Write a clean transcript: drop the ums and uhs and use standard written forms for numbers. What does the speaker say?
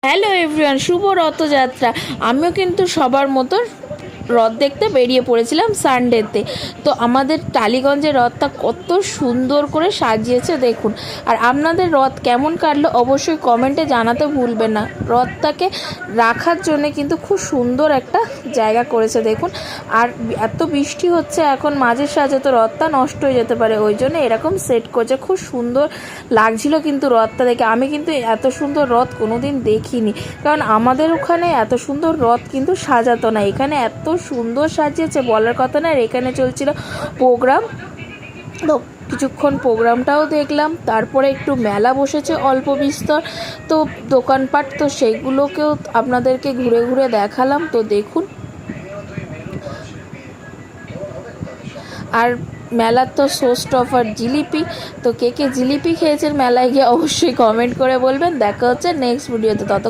Hello everyone, শুভ রথযাত্রা। আমিও কিন্তু সবার মতো রথ দেখতে বেরিয়ে পড়েছিলাম সানডেতে। তো আমাদের টালিগঞ্জের রথটা কত সুন্দর করে সাজিয়েছে দেখুন। আর আপনাদের রথ কেমন কাটলো অবশ্যই কমেন্টে জানাতে ভুলবেন না। রথটাকে রাখার জন্য কিন্তু খুব সুন্দর একটা জায়গা করেছে দেখুন। আর এত বৃষ্টি হচ্ছে এখন মাঝে সাঝে, তো রথটা নষ্ট হয়ে যেতে পারে, ওই জন্য এরকম সেট করছে। খুব সুন্দর লাগছিল কিন্তু রথটা দেখে। আমি কিন্তু এত সুন্দর রথ কোনোদিন দেখিনি, কারণ আমাদের ওখানে এত সুন্দর রথ কিন্তু সাজাতো না। এখানে এত সুন্দর সাজিয়েছে বলার কথা না। আর এখানে চলছিল প্রোগ্রাম, তো কিছুক্ষণ প্রোগ্রামটাও দেখলাম। তারপরে একটু মেলা বসেছে অল্প বিস্তর, তো দোকানপাট, তো সেইগুলোকেও আপনাদেরকে ঘুরে ঘুরে দেখালাম। তো দেখুন, আর মেলার তো সোস্ট অফার জিলিপি। তো কে কে জিলিপি খেয়েছেন মেলায় গিয়ে অবশ্যই কমেন্ট করে বলবেন। দেখা হচ্ছে নেক্সট ভিডিওতে। তত